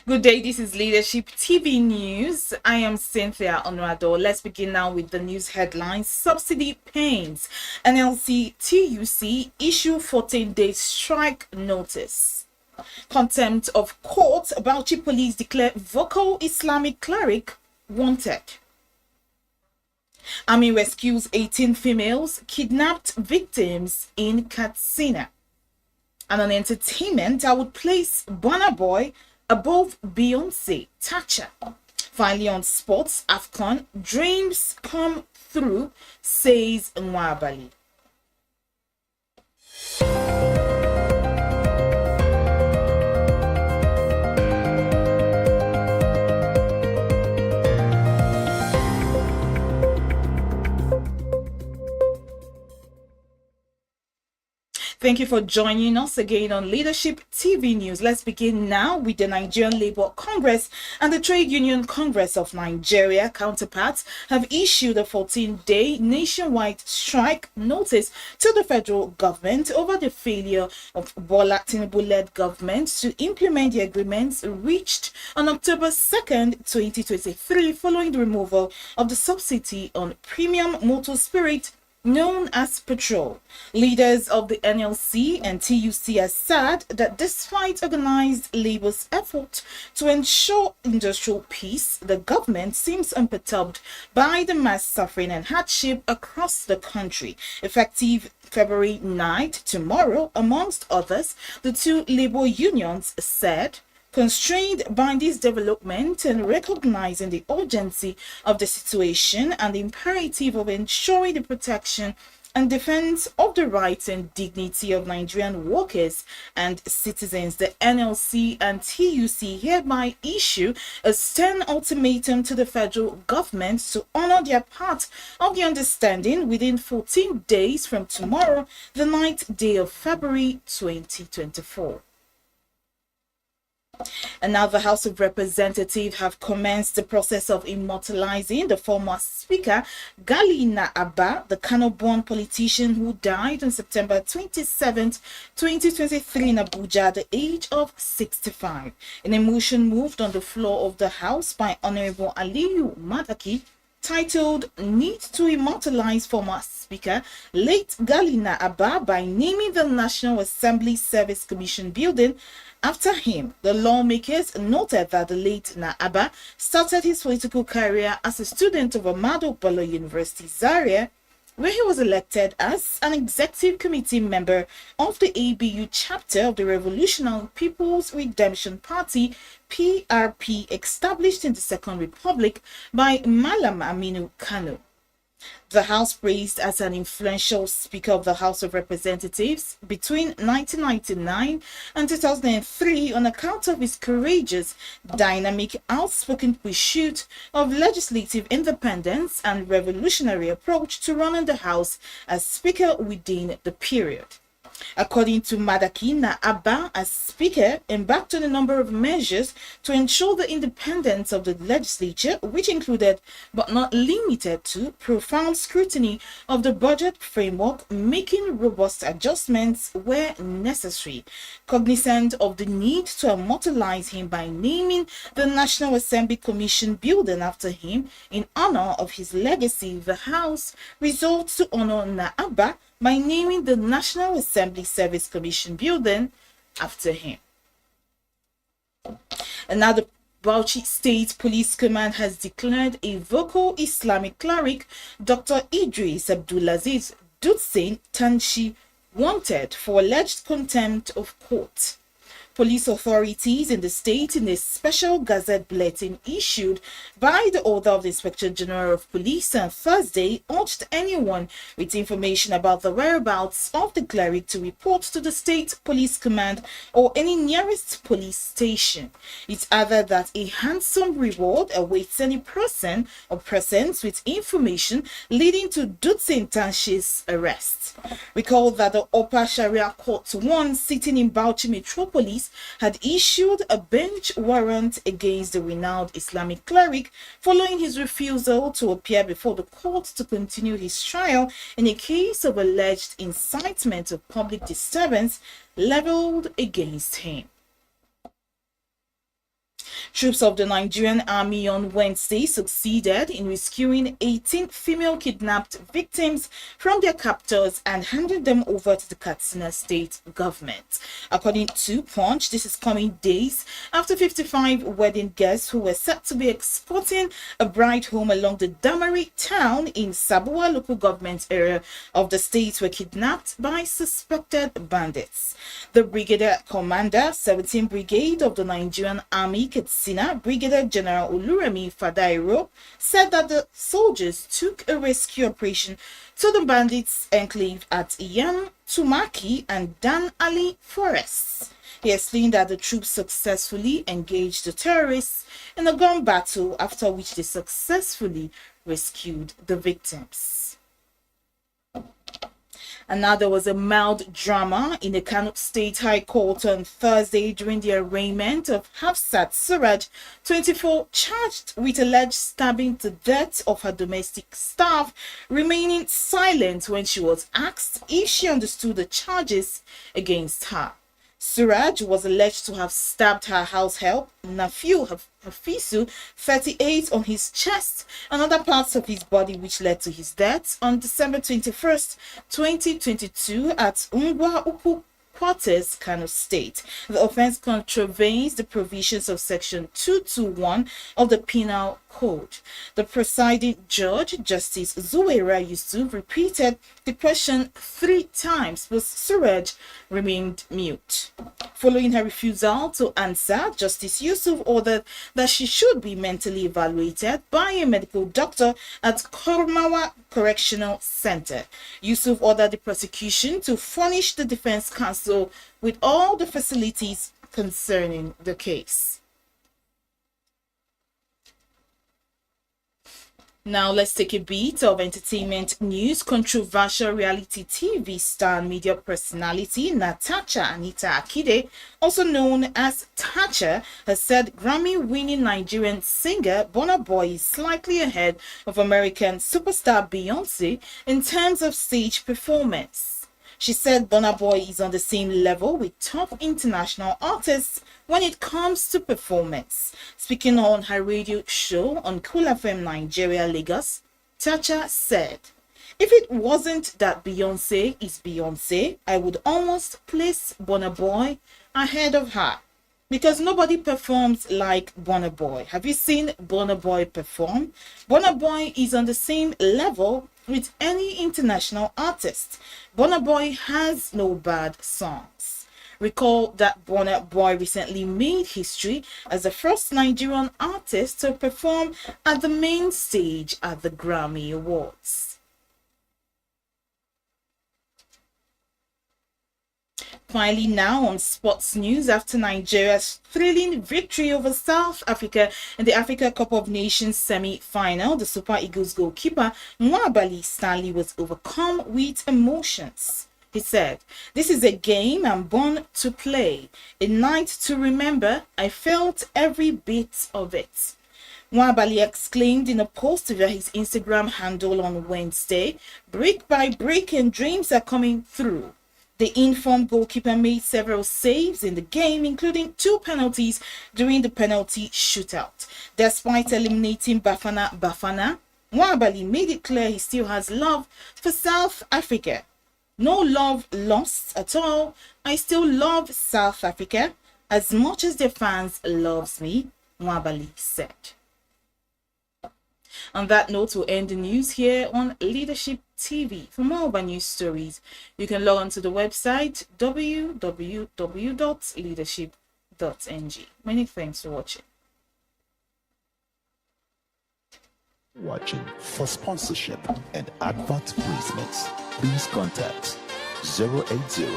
Good day, this is Leadership TV News. I am Cynthia Onrado. Let's begin now with the news headlines. Subsidy pains. NLC TUC issue 14-day strike notice. Contempt of court. Bauchi police declare vocal Islamic cleric wanted. Army rescues 18 females kidnapped victims in Katsina. And on entertainment, I would place Burna Boy above Beyonce, Thatcher. Finally, on sports, AFCON, dreams come through, says Nwabali. Thank you for joining us again on Leadership TV News. Let's begin now with the Nigerian Labour Congress and the Trade Union Congress of Nigeria counterparts have issued a 14-day nationwide strike notice to the federal government over the failure of Bola Tinubu-led government to implement the agreements reached on October 2nd, 2023 following the removal of the subsidy on premium motor spirit known as petrol. Leaders of the NLC and TUC have said that despite organized labor's effort to ensure industrial peace, the government seems unperturbed by the mass suffering and hardship across the country. Effective February 9th, tomorrow, amongst others, the two labor unions said, constrained by this development and recognizing the urgency of the situation and the imperative of ensuring the protection and defense of the rights and dignity of Nigerian workers and citizens, the NLC and TUC hereby issue a stern ultimatum to the federal government to honor their part of the understanding within 14 days from tomorrow, the 9th day of February 2024. And now the House of Representatives have commenced the process of immortalizing the former Speaker Galina Abba, the Kano-born politician who died on September 27, 2023 in Abuja at the age of 65. In a motion moved on the floor of the House by Honorable Aliyu Madaki, titled Need to Immortalize Former Speaker late Galina Abba by naming the National Assembly Service Commission building after him. The lawmakers noted that the late Abba started his political career as a student of Ahmadu Bello University, Zaria, where he was elected as an executive committee member of the ABU chapter of the Revolutionary People's Redemption Party, PRP, established in the Second Republic by Malam Aminu Kano. The House praised as an influential Speaker of the House of Representatives between 1999 and 2003 on account of his courageous, dynamic, outspoken pursuit of legislative independence and revolutionary approach to running the House as Speaker within the period. According to Madaki, Abba, as Speaker, embarked on a number of measures to ensure the independence of the legislature, which included, but not limited to, profound scrutiny of the budget framework, making robust adjustments where necessary. Cognizant of the need to immortalize him by naming the National Assembly Commission building after him in honor of his legacy, the House resolved to honor Abba by naming the National Assembly Service Commission building after him. Another Bauchi State Police Command has declared a vocal Islamic cleric, Dr. Idris Abdulaziz Dutsin Tanshi, wanted for alleged contempt of court. Police authorities in the state, in a special Gazette bulletin issued by the order of the Inspector General of Police on Thursday, urged anyone with information about the whereabouts of the cleric to report to the State Police Command or any nearest police station. It added that a handsome reward awaits any person or persons with information leading to Dutsin Tanshi's arrest. Recall that the Upper Sharia Court 1 sitting in Bauchi Metropolis had issued a bench warrant against the renowned Islamic cleric following his refusal to appear before the court to continue his trial in a case of alleged incitement of public disturbance leveled against him. Troops of the Nigerian army on Wednesday succeeded in rescuing 18 female kidnapped victims from their captors and handed them over to the Katsina state government. According to Punch, this is coming days after 55 wedding guests who were set to be escorting a bride home along the Damari town in Sabua local government area of the state were kidnapped by suspected bandits. The brigadier commander, 17th Brigade of the Nigerian Army, Katsina, Brigadier General Oluremi Fadairo, said that the soldiers took a rescue operation to the bandits' enclave at Iyam Tumaki and Dan Ali forests. He explained that the troops successfully engaged the terrorists in a gun battle, after which they successfully rescued the victims. And now there was a mild drama in the Kano State High Court on Thursday during the arraignment of Hafsat Suraj, 24, charged with alleged stabbing to death of her domestic staff, remaining silent when she was asked if she understood the charges against her. Suraj was alleged to have stabbed her house help, Nafiu Hafizu, 38, on his chest and other parts of his body, which led to his death on December 21st, 2022 at Ungwa Upu Quarters, Kano State. The offense contravenes the provisions of Section 221 of the Penal Code. The presiding judge, Justice Zuwaira Yusuf, repeated the question 3 times, but Suraj remained mute. Following her refusal to answer, Justice Yusuf ordered that she should be mentally evaluated by a medical doctor at Kormawa Correctional Center. Yusuf ordered the prosecution to furnish the defense counsel with all the facilities concerning the case. Now let's take a bit of entertainment news. Controversial reality TV star and media personality Natasha Anita Akide, also known as Tacha, has said Grammy-winning Nigerian singer Burna Boy is slightly ahead of American superstar Beyonce in terms of stage performance. She said Burna Boy is on the same level with top international artists when it comes to performance. Speaking on her radio show on Cool FM Nigeria Lagos, Tacha said, "If it wasn't that Beyonce is Beyonce, I would almost place Burna Boy ahead of her, because nobody performs like Burna Boy. Have you seen Burna Boy perform? Burna Boy is on the same level with any international artist. Burna Boy has no bad songs." Recall that Burna Boy recently made history as the first Nigerian artist to perform at the main stage at the Grammy Awards. Finally, now on sports news, after Nigeria's thrilling victory over South Africa in the Africa Cup of Nations semi-final, the Super Eagles goalkeeper Nwabali Stanley was overcome with emotions. He said, "This is a game I'm born to play, a night to remember. I felt every bit of it." Nwabali exclaimed in a post via his Instagram handle on Wednesday, "Brick by brick and dreams are coming through." The informed goalkeeper made several saves in the game, including 2 penalties during the penalty shootout. Despite eliminating Bafana, Nwabali made it clear he still has love for South Africa. "No love lost at all. I still love South Africa as much as their fans loves me," Nwabali said. On that note, we'll end the news here on Leadership TV. For more of news stories, you can log on to the website www.leadership.ng. Many thanks for watching. For sponsorship and advert placements, please contact 080